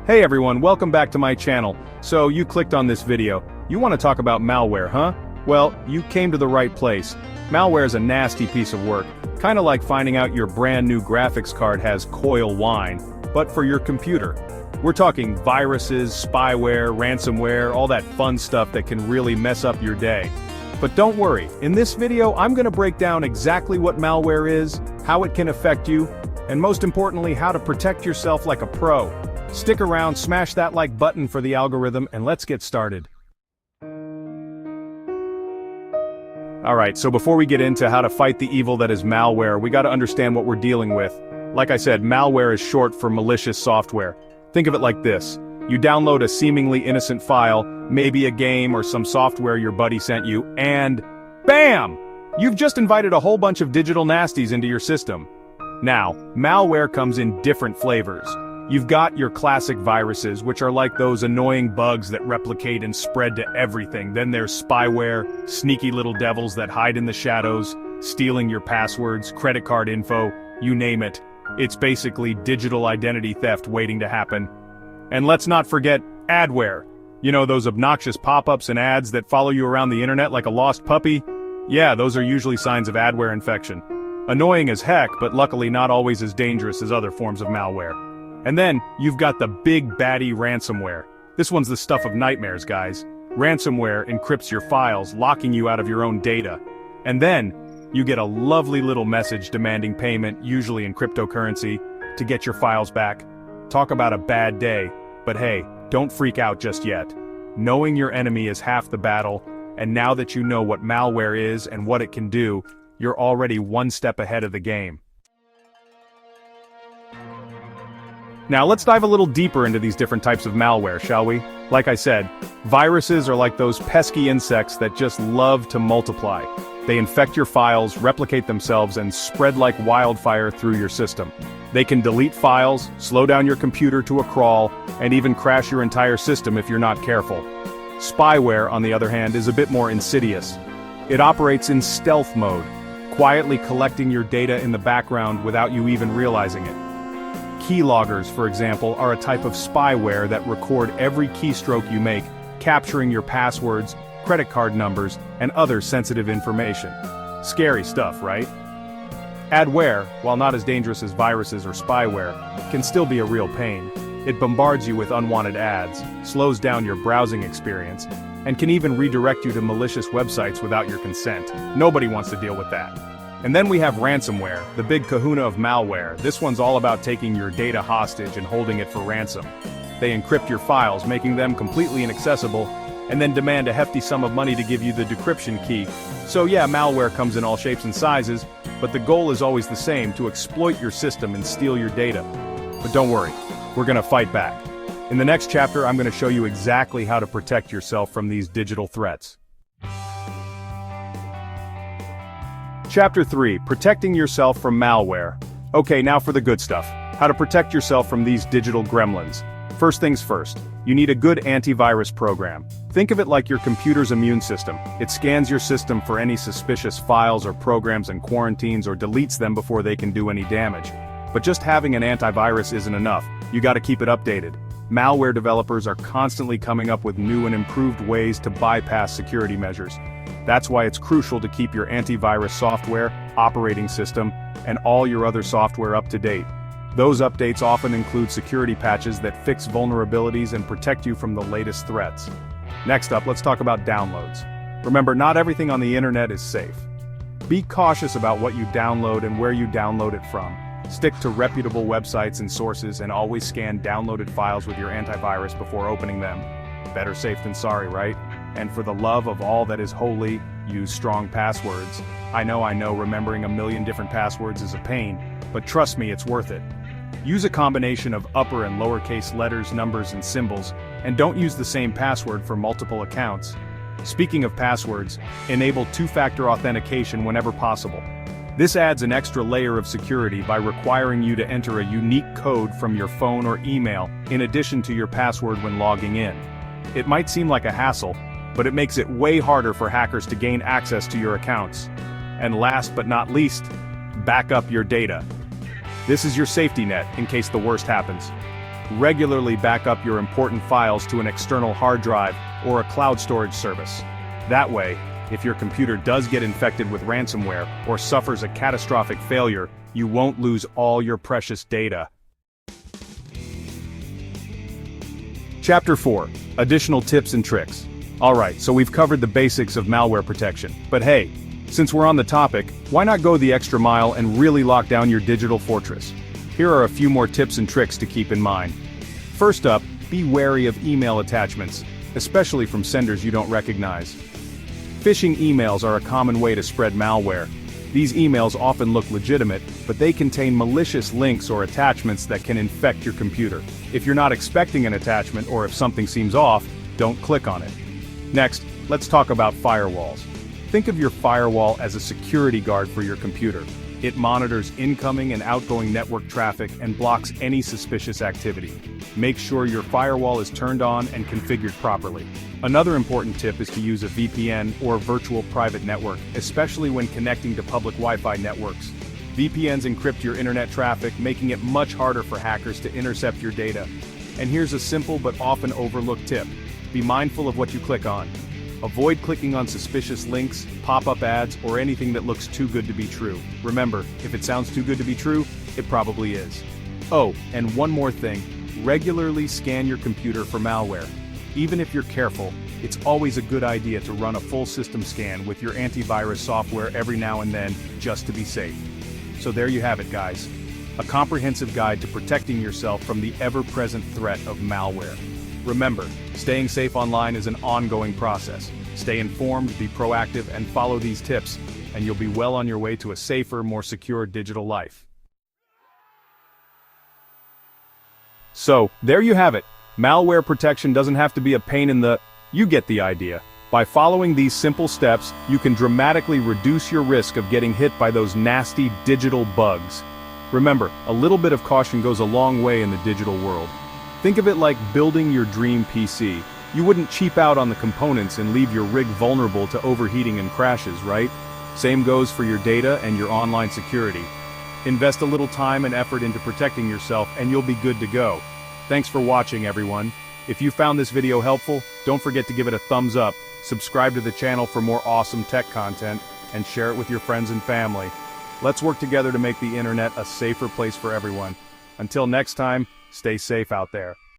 Hey everyone, welcome back to my channel. So you clicked on this video. You want to talk about malware, huh? Well, you came to the right place. Malware is a nasty piece of work, kinda like finding out your brand new graphics card has coil wine, but for your computer. We're talking viruses, spyware, ransomware, all that fun stuff that can really mess up your day. But don't worry, in this video I'm gonna break down exactly what malware is, how it can affect you, and most importantly how to protect yourself like a pro. Stick around, smash that like button for the algorithm, and let's get started. Alright, so before we get into how to fight the evil that is malware, we gotta understand what we're dealing with. Like I said, malware is short for malicious software. Think of it like this. You download a seemingly innocent file, maybe a game or some software your buddy sent you, and BAM! You've just invited a whole bunch of digital nasties into your system. Now, malware comes in different flavors. You've got your classic viruses, which are like those annoying bugs that replicate and spread to everything. Then there's spyware, sneaky little devils that hide in the shadows, stealing your passwords, credit card info, you name it. It's basically digital identity theft waiting to happen. And let's not forget adware. You know, those obnoxious pop-ups and ads that follow you around the internet like a lost puppy? Yeah, those are usually signs of adware infection. Annoying as heck, but luckily not always as dangerous as other forms of malware. And then, you've got the big baddie ransomware. This one's the stuff of nightmares, guys. Ransomware encrypts your files, locking you out of your own data. And then, you get a lovely little message demanding payment, usually in cryptocurrency, to get your files back. Talk about a bad day, but hey, don't freak out just yet. Knowing your enemy is half the battle, and now that you know what malware is and what it can do, you're already one step ahead of the game. Now let's dive a little deeper into these different types of malware, shall we? Like I said, viruses are like those pesky insects that just love to multiply. They infect your files, replicate themselves, and spread like wildfire through your system. They can delete files, slow down your computer to a crawl, and even crash your entire system if you're not careful. Spyware, on the other hand, is a bit more insidious. It operates in stealth mode, quietly collecting your data in the background without you even realizing it. Keyloggers, for example, are a type of spyware that record every keystroke you make, capturing your passwords, credit card numbers, and other sensitive information. Scary stuff, right? Adware, while not as dangerous as viruses or spyware, can still be a real pain. It bombards you with unwanted ads, slows down your browsing experience, and can even redirect you to malicious websites without your consent. Nobody wants to deal with that. And then we have ransomware, the big kahuna of malware. This one's all about taking your data hostage and holding it for ransom. They encrypt your files, making them completely inaccessible, and then demand a hefty sum of money to give you the decryption key. So yeah, malware comes in all shapes and sizes, but the goal is always the same, to exploit your system and steal your data. But don't worry, we're gonna fight back. In the next chapter, I'm gonna show you exactly how to protect yourself from these digital threats. Chapter 3, Protecting Yourself from Malware. Okay, now for the good stuff. How to protect yourself from these digital gremlins. First things first, you need a good antivirus program. Think of it like your computer's immune system. It scans your system for any suspicious files or programs and quarantines or deletes them before they can do any damage. But just having an antivirus isn't enough. You gotta keep it updated. Malware developers are constantly coming up with new and improved ways to bypass security measures. That's why it's crucial to keep your antivirus software, operating system, and all your other software up to date. Those updates often include security patches that fix vulnerabilities and protect you from the latest threats. Next up, let's talk about downloads. Remember, not everything on the internet is safe. Be cautious about what you download and where you download it from. Stick to reputable websites and sources, and always scan downloaded files with your antivirus before opening them. Better safe than sorry, right? And for the love of all that is holy, use strong passwords. I know, remembering a million different passwords is a pain, but trust me, it's worth it. Use a combination of upper and lowercase letters, numbers, and symbols, and don't use the same password for multiple accounts. Speaking of passwords, enable two-factor authentication whenever possible. This adds an extra layer of security by requiring you to enter a unique code from your phone or email, in addition to your password when logging in. It might seem like a hassle, but it makes it way harder for hackers to gain access to your accounts. And last but not least, back up your data. This is your safety net in case the worst happens. Regularly back up your important files to an external hard drive or a cloud storage service. That way, if your computer does get infected with ransomware or suffers a catastrophic failure, you won't lose all your precious data. Chapter 4. Additional tips and tricks. Alright, so we've covered the basics of malware protection. But hey, since we're on the topic, why not go the extra mile and really lock down your digital fortress? Here are a few more tips and tricks to keep in mind. First up, be wary of email attachments, especially from senders you don't recognize. Phishing emails are a common way to spread malware. These emails often look legitimate, but they contain malicious links or attachments that can infect your computer. If you're not expecting an attachment or if something seems off, don't click on it. Next, let's talk about firewalls. Think of your firewall as a security guard for your computer. It monitors incoming and outgoing network traffic and blocks any suspicious activity. Make sure your firewall is turned on and configured properly. Another important tip is to use a VPN or virtual private network, especially when connecting to public Wi-Fi networks. VPNs encrypt your internet traffic, making it much harder for hackers to intercept your data. And here's a simple but often overlooked tip. Be mindful of what you click on. Avoid clicking on suspicious links, pop-up ads, or anything that looks too good to be true. Remember, if it sounds too good to be true, it probably is. Oh, and one more thing. Regularly scan your computer for malware. Even if you're careful, it's always a good idea to run a full system scan with your antivirus software every now and then, just to be safe. So there you have it, guys. A comprehensive guide to protecting yourself from the ever-present threat of malware. Remember, staying safe online is an ongoing process. Stay informed, be proactive, and follow these tips, and you'll be well on your way to a safer, more secure digital life. So, there you have it. Malware protection doesn't have to be a pain in the... You get the idea. By following these simple steps, you can dramatically reduce your risk of getting hit by those nasty digital bugs. Remember, a little bit of caution goes a long way in the digital world. Think of it like building your dream PC. You wouldn't cheap out on the components and leave your rig vulnerable to overheating and crashes, right? Same goes for your data and your online security. Invest a little time and effort into protecting yourself and you'll be good to go. Thanks for watching, everyone. If you found this video helpful, don't forget to give it a thumbs up, subscribe to the channel for more awesome tech content, and share it with your friends and family. Let's work together to make the internet a safer place for everyone. Until next time, stay safe out there.